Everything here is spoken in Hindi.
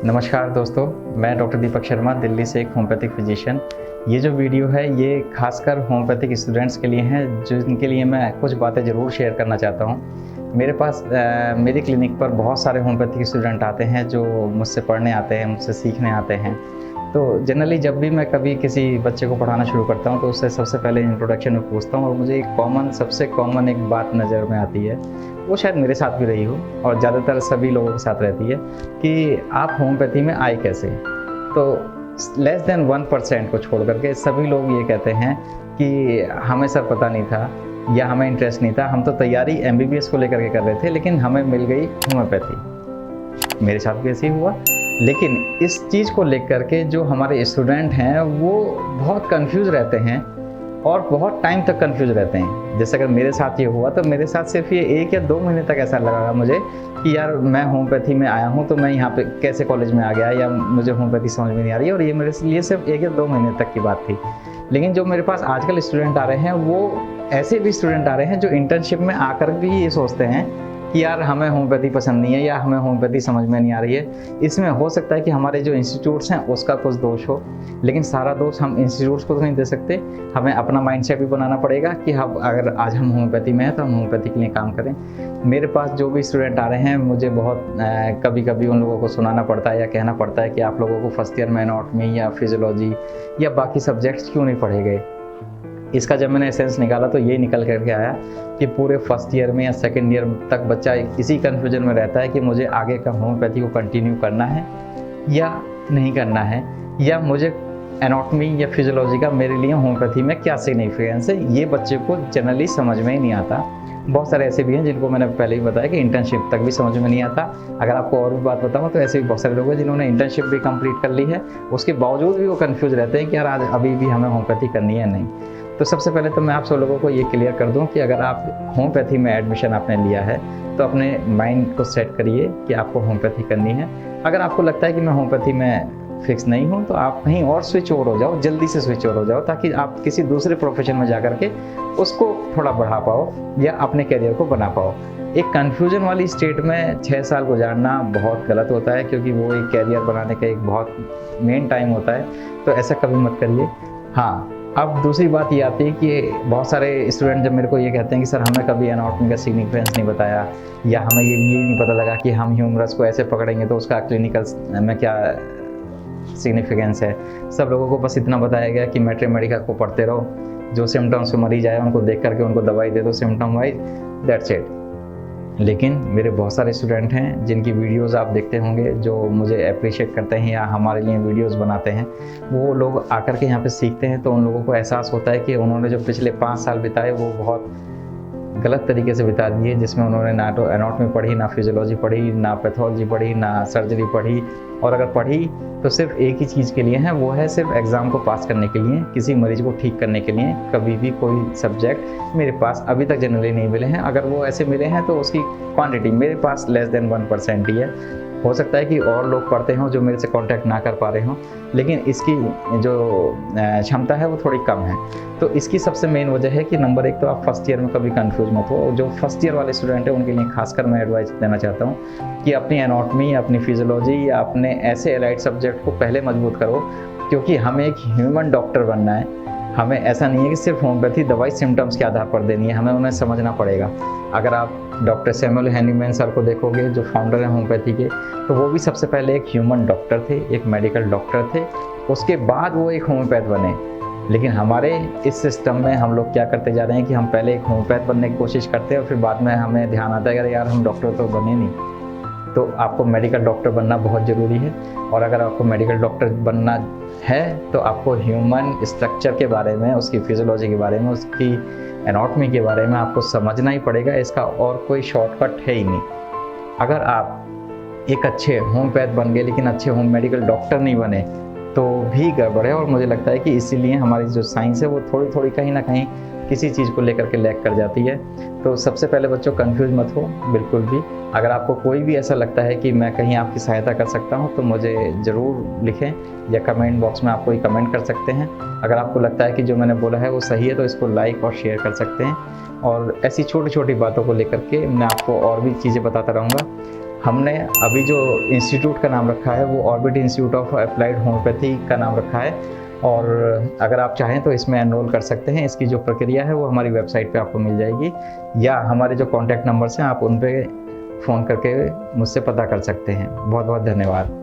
नमस्कार दोस्तों, मैं डॉक्टर दीपक शर्मा, दिल्ली से एक होम्योपैथिक फिजिशियन। ये जो वीडियो है ये खासकर होम्योपैथिक स्टूडेंट्स के लिए है, जिनके लिए मैं कुछ बातें ज़रूर शेयर करना चाहता हूँ। मेरे पास मेरी क्लिनिक पर बहुत सारे होम्योपैथिक स्टूडेंट आते हैं जो मुझसे पढ़ने आते हैं, मुझसे सीखने आते हैं। तो जनरली जब भी मैं कभी किसी बच्चे को पढ़ाना शुरू करता हूँ तो उससे सबसे पहले इंट्रोडक्शन में पूछता हूँ और मुझे एक सबसे कॉमन एक बात नज़र में आती है, वो शायद मेरे साथ भी रही हो और ज़्यादातर सभी लोगों के साथ रहती है कि आप होम्योपैथी में आए कैसे। तो लेस देन 1% को छोड़ करके सभी लोग ये कहते हैं कि हमें सर पता नहीं था या हमें इंटरेस्ट नहीं था, हम तो तैयारी MBBS को लेकर के कर रहे थे लेकिन हमें मिल गई होम्योपैथी। मेरे साथ भी ऐसे ही हुआ। लेकिन इस चीज़ को लेकर के जो हमारे स्टूडेंट हैं वो बहुत कंफ्यूज रहते हैं और बहुत टाइम तक कंफ्यूज रहते हैं। जैसे अगर मेरे साथ ये हुआ तो मेरे साथ सिर्फ ये 1 या 2 महीने तक ऐसा लगा मुझे कि यार मैं होम्योपैथी में आया हूँ तो मैं यहाँ पे कैसे कॉलेज में आ गया या मुझे होम्योपैथी समझ में नहीं आ रही है, और ये मेरे लिए सिर्फ 1 या 2 महीने तक की बात थी। लेकिन जो मेरे पास आजकल स्टूडेंट आ रहे हैं वो ऐसे भी स्टूडेंट आ रहे हैं जो इंटर्नशिप में आकर भी ये सोचते हैं कि यार हमें होम्योपैथी पसंद नहीं है या हमें होम्योपैथी समझ में नहीं आ रही है। इसमें हो सकता है कि हमारे जो इंस्टीट्यूट्स हैं उसका कुछ दोष हो, लेकिन सारा दोष हम इंस्टीट्यूट्स को तो नहीं दे सकते। हमें अपना माइंडसेट भी बनाना पड़ेगा कि हम अगर आज हम होम्योपैथी में हैं तो हम होम्योपैथी के लिए काम करें। मेरे पास जो भी स्टूडेंट आ रहे हैं मुझे बहुत कभी कभी उन लोगों को सुनाना पड़ता है या कहना पड़ता है कि आप लोगों को फर्स्ट ईयर में एनाटॉमी या फिजियोलॉजी या बाकी सब्जेक्ट्स क्यों नहीं पढ़े गए। इसका जब मैंने एसेंस निकाला तो ये निकल करके आया कि पूरे फर्स्ट ईयर में या सेकंड ईयर तक बच्चा इसी कन्फ्यूजन में रहता है कि मुझे आगे का होम्योपैथी को कंटिन्यू करना है या नहीं करना है, या मुझे एनाटॉमी या फिजियोलॉजी का मेरे लिए होम्योपैथी में क्या सिग्निफिकेंस है। ये बच्चे को जनरली समझ में ही नहीं आता। बहुत सारे ऐसे भी हैं जिनको मैंने पहले ही बताया कि इंटर्नशिप तक भी समझ में नहीं आता। अगर आपको और भी बात बताऊँ तो ऐसे भी बहुत सारे लोग हैं जिन्होंने इंटर्नशिप भी कंप्लीट कर ली है, उसके बावजूद भी वो कंफ्यूज रहते हैं कि यार आज अभी भी हमें होम्योपैथी करनी है नहीं। तो सबसे पहले तो मैं आप सब लोगों को ये क्लियर कर दूं कि अगर आप होम्योपैथी में एडमिशन आपने लिया है तो अपने माइंड को सेट करिए कि आपको होम्योपैथी करनी है। अगर आपको लगता है कि मैं होम्योपैथी में फिक्स नहीं हूँ तो आप कहीं और स्विच ओवर हो जाओ, जल्दी से स्विच ओवर हो जाओ, ताकि आप किसी दूसरे प्रोफेशन में जा करके उसको थोड़ा बढ़ा पाओ या अपने करियर को बना पाओ। एक कन्फ्यूजन वाली स्टेट में 6 साल गुजारना बहुत गलत होता है, क्योंकि वो एक करियर बनाने का एक बहुत मेन टाइम होता है। तो ऐसा कभी मत करिए। हाँ, अब दूसरी बात ये आती है कि बहुत सारे स्टूडेंट जब मेरे को ये कहते हैं कि सर हमें कभी एनाटॉमी का सिग्निफिकेंस नहीं बताया या हमें ये नहीं पता लगा कि हम ह्यूमरस को ऐसे पकड़ेंगे तो उसका क्लिनिकल में क्या सिग्निफिकेंस है। सब लोगों को बस इतना बताया गया कि मैट्रीमेडिका को पढ़ते रहो, जो सिम्टम्स में मरीज आए उनको देख करके उनको दवाई दे दो सिम्टम वाइज, दैट्स इट। लेकिन मेरे बहुत सारे स्टूडेंट हैं जिनकी वीडियोस आप देखते होंगे जो मुझे अप्रिशिएट करते हैं या हमारे लिए वीडियोस बनाते हैं। वो लोग आकर के यहाँ पे सीखते हैं तो उन लोगों को एहसास होता है कि उन्होंने जो पिछले 5 साल बिताए वो बहुत गलत तरीके से बिता दिए, जिसमें उन्होंने ना तो एनाटॉमी पढ़ी, ना फिजियोलॉजी पढ़ी, ना पैथोलॉजी पढ़ी, ना सर्जरी पढ़ी, और अगर पढ़ी तो सिर्फ एक ही चीज़ के लिए है, वो है सिर्फ एग्ज़ाम को पास करने के लिए, किसी मरीज को ठीक करने के लिए। कभी भी कोई सब्जेक्ट मेरे पास अभी तक जनरली नहीं मिले हैं। अगर वो ऐसे मिले हैं तो उसकी क्वांटिटी मेरे पास लेस देन 1% ही है। हो सकता है कि और लोग पढ़ते हों जो मेरे से कांटेक्ट ना कर पा रहे हों, लेकिन इसकी जो क्षमता है वो थोड़ी कम है। तो इसकी सबसे मेन वजह है कि नंबर 1 तो आप फर्स्ट ईयर में कभी कंफ्यूज मत हो। जो फर्स्ट ईयर वाले स्टूडेंट हैं उनके लिए खासकर मैं एडवाइस देना चाहता हूँ कि अपनी एनाटॉमी, अपनी फिजियोलॉजी या अपने ऐसे एलाइड सब्जेक्ट को पहले मजबूत करो, क्योंकि हमें एक ह्यूमन डॉक्टर बनना है। हमें ऐसा नहीं है कि सिर्फ होम्योपैथी दवाई सिम्टम्स के आधार पर देनी है, हमें उन्हें समझना पड़ेगा। अगर आप डॉक्टर सैमुअल हैनीमैन सर को देखोगे जो फाउंडर हैं होम्योपैथी के, तो वो भी सबसे पहले एक ह्यूमन डॉक्टर थे, एक मेडिकल डॉक्टर थे, उसके बाद वो एक होम्योपैथ बने। लेकिन हमारे इस सिस्टम में हम लोग क्या करते जा रहे हैं कि हम पहले एक होम्योपैथ बनने की कोशिश करते हैं और फिर बाद में हमें ध्यान आता है कि यार हम डॉक्टर तो बने नहीं। तो आपको मेडिकल डॉक्टर बनना बहुत ज़रूरी है, और अगर आपको मेडिकल डॉक्टर बनना है तो आपको ह्यूमन स्ट्रक्चर के बारे में, उसकी फिजियोलॉजी के बारे में, उसकी एनाटॉमी के बारे में आपको समझना ही पड़ेगा। इसका और कोई शॉर्टकट है ही नहीं। अगर आप एक अच्छे होम्योपैथ बन गए लेकिन अच्छे होम मेडिकल डॉक्टर नहीं बने तो भी गड़बड़ है, और मुझे लगता है कि इसीलिए हमारी जो साइंस है वो थोड़ी थोड़ी कहीं ना कहीं किसी चीज़ को लेकर के लैग कर जाती है। तो सबसे पहले बच्चों कंफ्यूज मत हो बिल्कुल भी। अगर आपको कोई भी ऐसा लगता है कि मैं कहीं आपकी सहायता कर सकता हूं तो मुझे ज़रूर लिखें या कमेंट बॉक्स में आप कोई कमेंट कर सकते हैं। अगर आपको लगता है कि जो मैंने बोला है वो सही है तो इसको लाइक और शेयर कर सकते हैं। और ऐसी छोटी छोटी बातों को लेकर के मैं आपको और भी चीज़ें बताता रहूँगा। हमने अभी जो इंस्टीट्यूट का नाम रखा है वो orbit institute of applied homeopathy का नाम रखा है, और अगर आप चाहें तो इसमें एनरोल कर सकते हैं। इसकी जो प्रक्रिया है वो हमारी वेबसाइट पे आपको मिल जाएगी, या हमारे जो कॉन्टैक्ट नंबर्स हैं आप उन पे फ़ोन करके मुझसे पता कर सकते हैं। बहुत बहुत धन्यवाद।